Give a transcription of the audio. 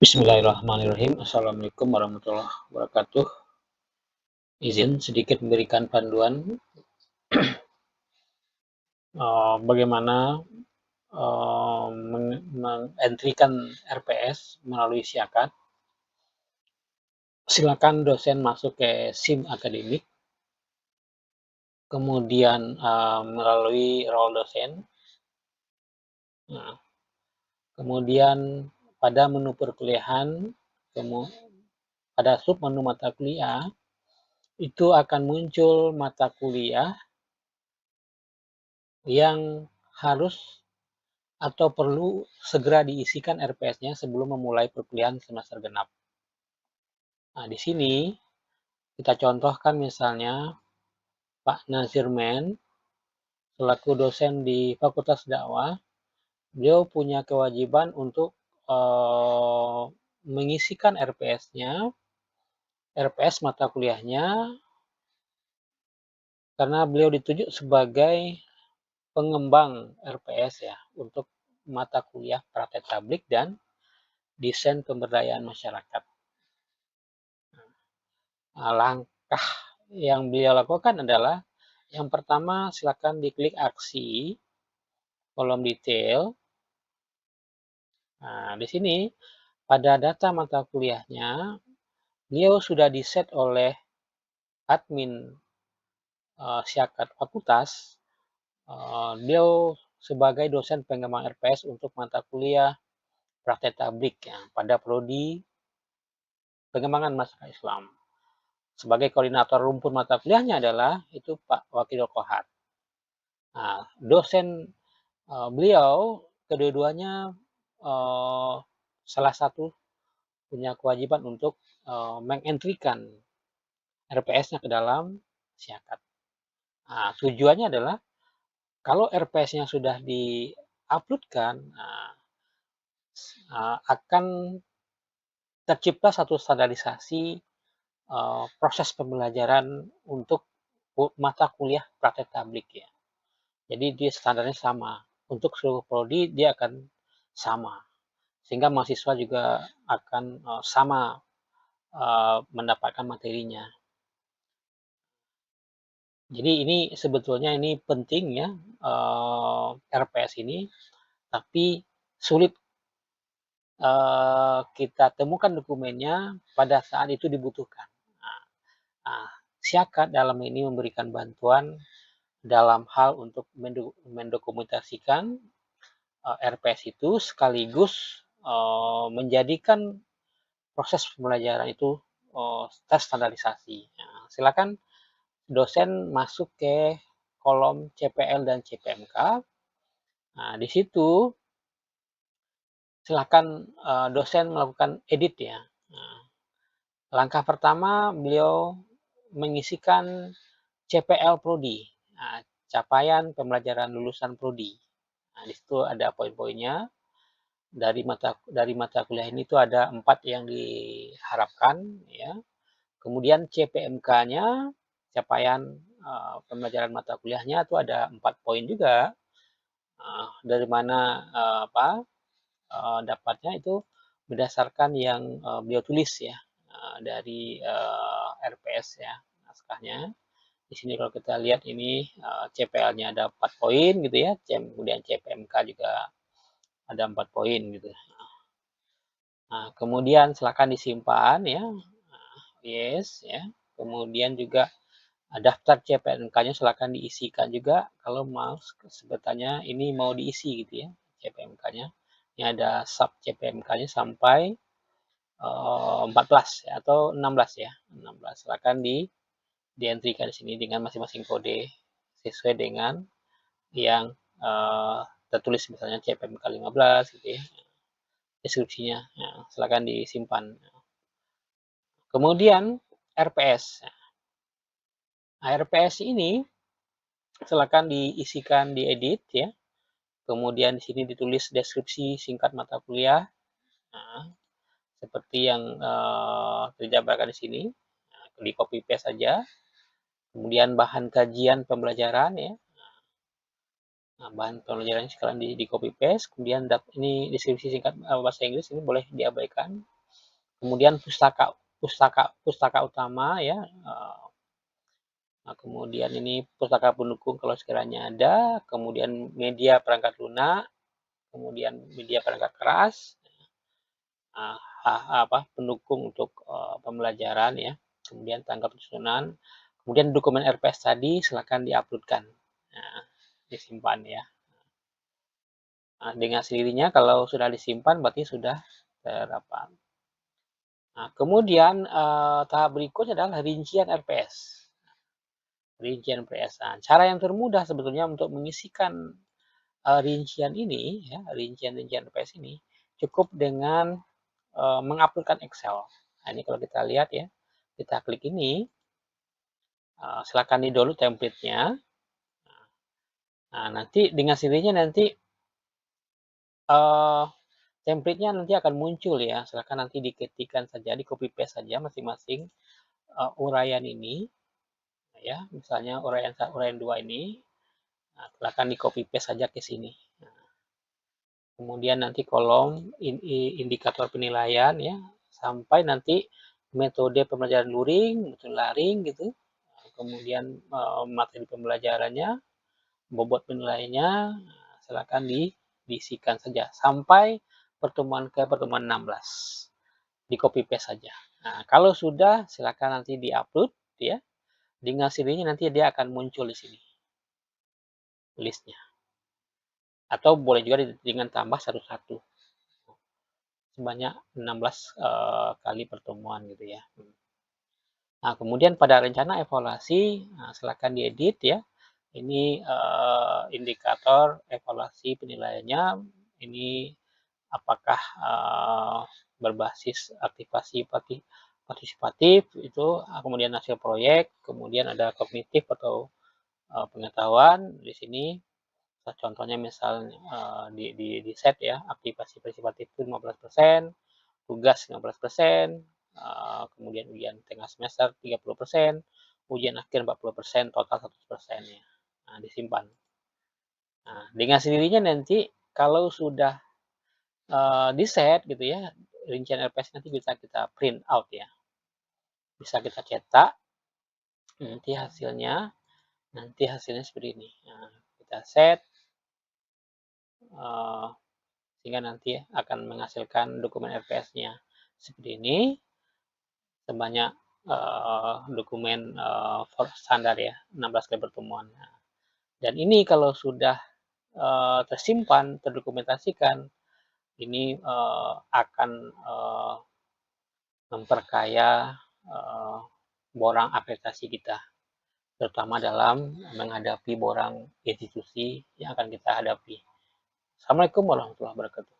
Bismillahirrahmanirrahim. Assalamualaikum warahmatullahi wabarakatuh. Izin sedikit memberikan panduan bagaimana mengentrikan RPS melalui Siakat. Silakan dosen masuk ke SIM akademik, kemudian melalui role dosen. Nah, kemudian pada menu perkuliahan, pada sub menu mata kuliah, itu akan muncul mata kuliah yang harus atau perlu segera diisikan RPS-nya sebelum memulai perkuliahan semester genap. Nah, di sini kita contohkan misalnya Pak Nazirman selaku dosen di Fakultas Dakwah, beliau punya kewajiban untuk mengisikan RPS-nya, RPS mata kuliahnya, karena beliau ditunjuk sebagai pengembang RPS ya untuk mata kuliah praktek tablik dan desain pemberdayaan masyarakat. Langkah yang beliau lakukan adalah yang pertama silakan diklik aksi kolom detail. Nah, di sini pada data mata kuliahnya beliau sudah di-set oleh admin Siakat Fakultas. Beliau sebagai dosen pengembang RPS untuk mata kuliah praktek tablik ya, pada prodi pengembangan masyarakat Islam. Sebagai koordinator rumpun mata kuliahnya adalah itu Pak Wakil Kohat. Nah, dosen beliau kedua-duanya salah satu punya kewajiban untuk mengentrikan RPS-nya ke dalam Siakat. Nah, tujuannya adalah kalau RPS-nya sudah di-uploadkan, akan tercipta satu standarisasi proses pembelajaran untuk mata kuliah praktek tablik ya. Jadi dia standarnya sama. Untuk seluruh prodi dia akan sama. Sehingga mahasiswa juga akan sama mendapatkan materinya. Jadi ini sebetulnya ini penting ya RPS ini, tapi sulit kita temukan dokumennya pada saat itu dibutuhkan. Nah, Siakat dalam ini memberikan bantuan dalam hal untuk mendokumentasikan RPS itu sekaligus menjadikan proses pembelajaran itu terstandarisasi. Nah, silakan dosen masuk ke kolom CPL dan CPMK. Nah, di situ silakan dosen melakukan edit ya. Nah, langkah pertama beliau mengisikan CPL Prodi, nah, capaian pembelajaran lulusan Prodi. Nah, di situ ada poin-poinnya. Dari mata kuliah ini tuh ada 4 yang diharapkan ya. Kemudian CPMK-nya, capaian pembelajaran mata kuliahnya itu ada 4 poin juga. Dari mana dapatnya itu berdasarkan yang beliau tulis ya dari RPS ya naskahnya. Di sini kalau kita lihat ini CPL-nya ada 4 poin gitu ya, kemudian CPMK juga ada 4 poin gitu. Nah, kemudian silakan disimpan ya. Yes ya. Kemudian juga daftar CPMK-nya silakan diisikan juga kalau mau sebetulnya ini mau diisi gitu ya CPMK-nya. Ini ada sub CPMK-nya sampai 14 ya, atau 16 ya. 16 silakan dientrikan di sini dengan masing-masing kode sesuai dengan yang tertulis misalnya CPMK 15 gitu ya. Deskripsinya. Nah, silakan disimpan. Kemudian RPS. Nah, RPS ini silakan diisikan, diedit ya. Kemudian di sini ditulis deskripsi singkat mata kuliah. Nah, seperti yang dijabarkan di sini. Nah, di copy paste saja. Kemudian bahan kajian pembelajaran ya. Nah, bahan pembelajarannya sekarang di copy paste, kemudian ini deskripsi singkat bahasa Inggris ini boleh diabaikan. Kemudian pustaka utama ya. Nah, kemudian ini pustaka pendukung kalau sekiranya ada, kemudian media perangkat lunak, kemudian media perangkat keras, pendukung untuk pembelajaran ya, kemudian tanggal penyusunan, kemudian dokumen RPS tadi silakan diuploadkan, nah, disimpan ya. Nah, dengan sendirinya kalau sudah disimpan berarti sudah terdapat. Nah, kemudian tahap berikutnya adalah rincian RPS. Rincian RPS. Nah, cara yang termudah sebetulnya untuk mengisikan rincian ini, ya, rincian-rincian RPS ini, cukup dengan menguploadkan Excel. Nah, ini kalau kita lihat ya, kita klik ini, silakan di-download template-nya. Nah, nanti dengan sendirinya nanti template-nya nanti akan muncul ya. Silakan nanti diketikkan saja, di copy paste saja masing-masing uraian ini. Ya, misalnya uraian 2 ini. Nah, silakan di copy paste saja ke sini. Nah, kemudian nanti kolom indikator penilaian ya, sampai nanti metode pembelajaran luring, metode laring gitu. Kemudian materi pembelajarannya, bobot penilaiannya, silakan diisikan saja sampai pertemuan 16. Di copy paste saja. Nah, kalau sudah silakan nanti di-upload ya. Dengan sendirinya nanti dia akan muncul di sini listnya. Atau boleh juga dengan tambah satu-satu. Sebanyak 16 kali pertemuan gitu ya. Nah, kemudian pada rencana evaluasi, nah, silakan diedit ya. Ini indikator evaluasi penilaiannya. Ini apakah berbasis aktivasi partisipatif itu, kemudian hasil proyek, kemudian ada kognitif atau pengetahuan di sini. Contohnya misalnya di set ya, aktivasi partisipatif itu 15%, tugas 15%, kemudian ujian tengah semester 30%, ujian akhir 40%, total 100% ya. Nah, disimpan. Nah, dengan sendirinya nanti kalau sudah di set gitu ya, rincian RPS nanti bisa kita print out ya. Bisa kita cetak, nanti hasilnya seperti ini. Nah, kita set, sehingga nanti akan menghasilkan dokumen RPS-nya seperti ini, sebanyak dokumen standar ya, 16 kali pertemuan. Nah, dan ini kalau sudah tersimpan, terdokumentasikan, ini akan memperkaya borang akreditasi kita, terutama dalam menghadapi borang institusi yang akan kita hadapi. Assalamualaikum warahmatullahi wabarakatuh.